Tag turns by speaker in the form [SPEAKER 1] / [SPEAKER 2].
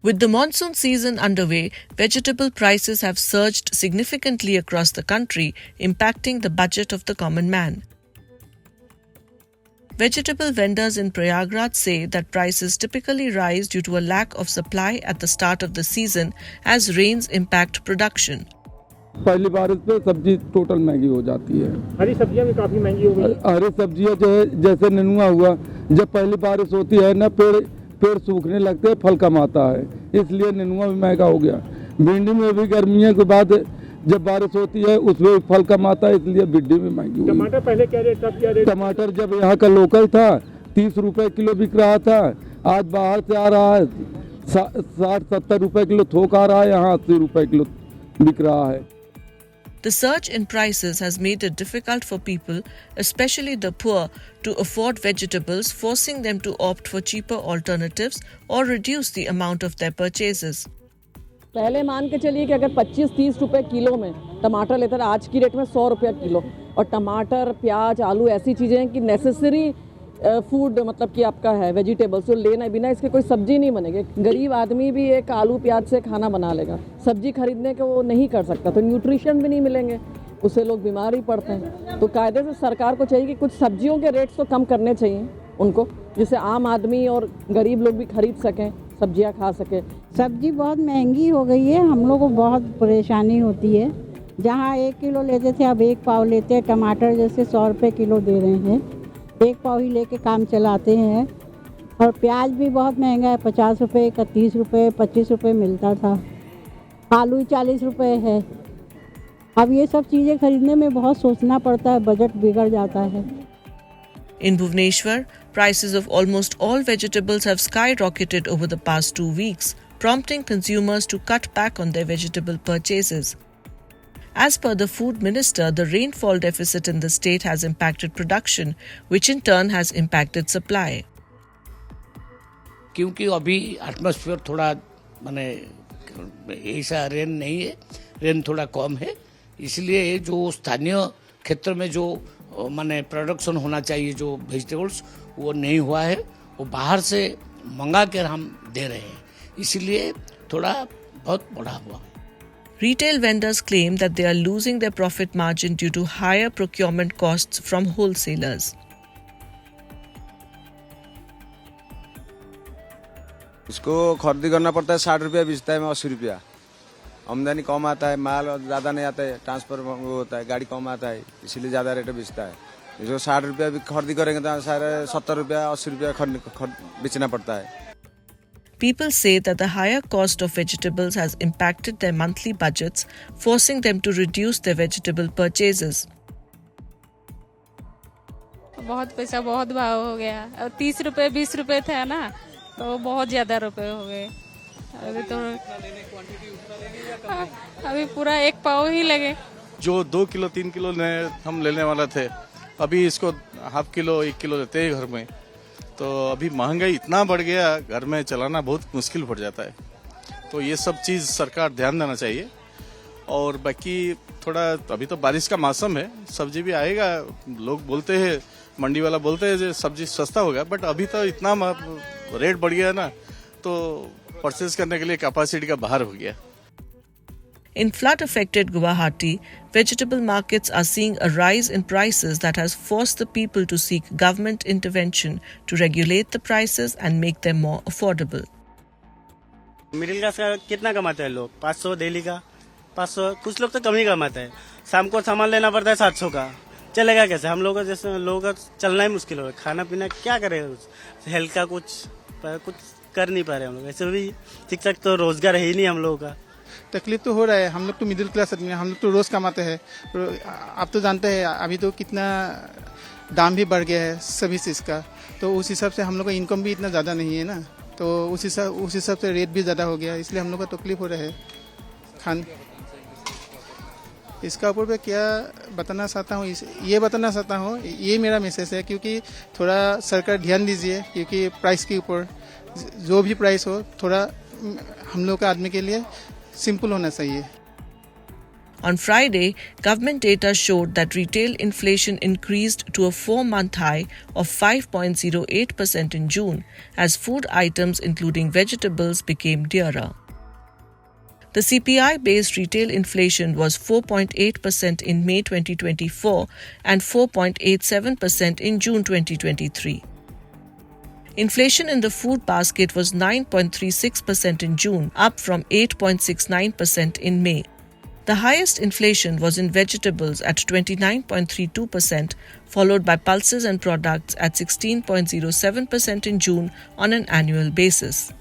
[SPEAKER 1] With the monsoon season underway, vegetable prices have surged significantly across the country, impacting the budget of the common man. Vegetable vendors in Prayagraj say that prices typically rise due to a lack of supply at the start of the season as rains impact production.
[SPEAKER 2] पहली बारिश पे सब्जी total महंगी हो जाती है।
[SPEAKER 3] हरी सब्जियां भी काफी महंगी हो गई।
[SPEAKER 2] हरी सब्जियां जो है जैसे नेनुआ हुआ, जब पहली बारिश होती है ना पेड़ सूखने लगते हैं, फल कम आता है, इसलिए नेनुआ भी महंगा हो गया। भिंडी में भी गर्मियों के बाद जब बारिश होती है उसमें फल कम आता है, इसलिए भिंडी भी महंगी हुई।
[SPEAKER 3] टमाटर पहले क्या रेट था, क्या रेट?
[SPEAKER 2] टमाटर जब यहाँ का लोकल था 30 रुपए किलो बिक रहा था, आज बाहर से आ रहा है 60-70 रुपए किलो थोक आ रहा है, यहाँ 80 रुपए किलो बिक रहा है।
[SPEAKER 1] The surge in prices has made it difficult for people, especially the poor, to afford vegetables, forcing them to opt for cheaper alternatives or reduce the amount of their purchases.
[SPEAKER 4] पहले मान के चलिए कि अगर 25-30 रुपए किलो में टमाटर लेते थे, आज की रेट में 100 रुपये किलो। और टमाटर, प्याज, आलू ऐसी चीज़ें हैं कि नेसेसरी फूड मतलब कि आपका है वेजिटेबल्स, जो लेना बिना इसके कोई सब्जी नहीं बनेगी। गरीब आदमी भी एक आलू प्याज से खाना बना लेगा, सब्जी खरीदने के वो नहीं कर सकता, तो न्यूट्रिशन भी नहीं मिलेंगे, उससे लोग बीमार ही पड़ते हैं। तो कायदे से सरकार को चाहिए कि कुछ सब्जियों के रेट्स तो कम करने चाहिए उनको, जिससे आम आदमी और गरीब लोग भी खरीद सकें, सब्जियां खा सकें।
[SPEAKER 5] सब्जी बहुत महंगी हो गई है, हम लोग को बहुत परेशानी होती है। जहाँ 1 किलो लेते थे अब 1 पाव लेते हैं। टमाटर जैसे 100 रुपये किलो दे रहे हैं, 1 पाव ही लेके काम चलाते हैं। और प्याज भी बहुत महंगा है, 50 रुपये का 30 रुपये 25 रुपये मिलता था। आलू 40 रुपये है। अब ये सब चीज़ें खरीदने में बहुत सोचना पड़ता है, बजट बिगड़ जाता है।
[SPEAKER 1] In Bhubaneswar, prices of almost all vegetables have skyrocketed over the past 2 weeks, prompting consumers to cut back on their vegetable purchases. As per the food minister, the rainfall deficit in the state has impacted production, which in turn has impacted supply.
[SPEAKER 6] क्योंकि अभी atmosphere थोड़ा माने ऐसा rain नहीं है, rain थोड़ा कम है, इसलिए जो स्थानीय क्षेत्र में जो माने प्रोडक्शन होना चाहिए जो वेजिटेबल्स वो नहीं हुआ है, वो बाहर से मंगा कर हम दे रहे हैं, इसलिए थोड़ा बहुत बढ़ा हुआ है।
[SPEAKER 1] Retail vendors claim that they are losing their profit margin due to higher procurement costs from wholesalers.
[SPEAKER 7] इसको खरीदी करना पड़ता है, 60 रुपया बेचता है, 80 रुपया। आमदनी कम आता है, माल ज़्यादा नहीं आता है, ट्रांसफर होता है, गाड़ी कम आता है, इसीलिए ज़्यादा रेट बेचता है। इसको 60 रुपया भी खरीदी करेंगे तो सारे 70 रुपया 80 रुपया बेचना पड़ता है।
[SPEAKER 1] People say that the higher cost of vegetables has impacted their monthly budgets, forcing them to reduce their vegetable purchases.
[SPEAKER 8] बहुत पैसा, बहुत भाव हो गया। 30 रुपए 20 रुपए था ना, तो बहुत ज़्यादा रुपए हो गए। अभी तो अभी पूरा 1 पाव ही लगे।
[SPEAKER 9] जो 2 किलो 3 किलो हम लेने वाला थे, अभी इसको ½ किलो 1 किलो लेते हैं घर में। तो अभी महंगाई इतना बढ़ गया, घर में चलाना बहुत मुश्किल पड़ जाता है। तो ये सब चीज़ सरकार ध्यान देना चाहिए। और बाकी थोड़ा अभी तो बारिश का मौसम है, सब्जी भी आएगा। लोग बोलते हैं, मंडी वाला बोलते हैं सब्जी सस्ता होगा, बट अभी तो इतना रेट बढ़ गया ना, तो परचेज करने के लिए कैपेसिटी का बाहर हो गया।
[SPEAKER 1] In flood-affected Guwahati, vegetable markets are seeing a rise in prices that has forced the people to seek government intervention to regulate the prices and make them more affordable.
[SPEAKER 10] Middle class का कितना कमाते हैं लोग? 500 daily का, 500। कुछ लोग तो कम ही कमाते हैं। शाम को सामान लेना पड़ता है 700 का, चलेगा कैसे? हम लोग जैसे लोगों का चलना ही मुश्किल हो, खाना पीना क्या करेगा? हेल्थ का कुछ कर नहीं पा रहे हम लोग। ऐसे भी ठीक ठाक तो रोजगार है ही नहीं हम लोगों का।
[SPEAKER 11] तकलीफ तो हो रहा है। हम लोग तो मिडिल क्लास आदमी हैं, हम लोग तो रोज़ कमाते हैं। आप तो जानते हैं अभी तो कितना दाम भी बढ़ गया है सभी चीज़ का, तो उस हिसाब से हम लोग का इनकम भी इतना ज़्यादा नहीं है ना, तो उस हिसाब से रेट भी ज़्यादा हो गया, इसलिए हम लोग का तकलीफ हो रहा है खान। इसका ऊपर पे क्या बताना चाहता हूँ, ये बताना चाहता हूँ, ये मेरा मैसेज है, क्योंकि थोड़ा सरकार ध्यान दीजिए, क्योंकि प्राइस के ऊपर जो भी प्राइस हो थोड़ा हम लोग का आदमी के लिए सिंपल होना चाहिए।
[SPEAKER 1] On Friday, government data showed that retail inflation increased to a 4-month high of 5.08% in June, as food items including vegetables became dearer. The CPI-based retail inflation was 4.8% in May 2024 and 4.87% in June 2023. Inflation in the food basket was 9.36% in June, up from 8.69% in May. The highest inflation was in vegetables at 29.32%, followed by pulses and products at 16.07% in June on an annual basis.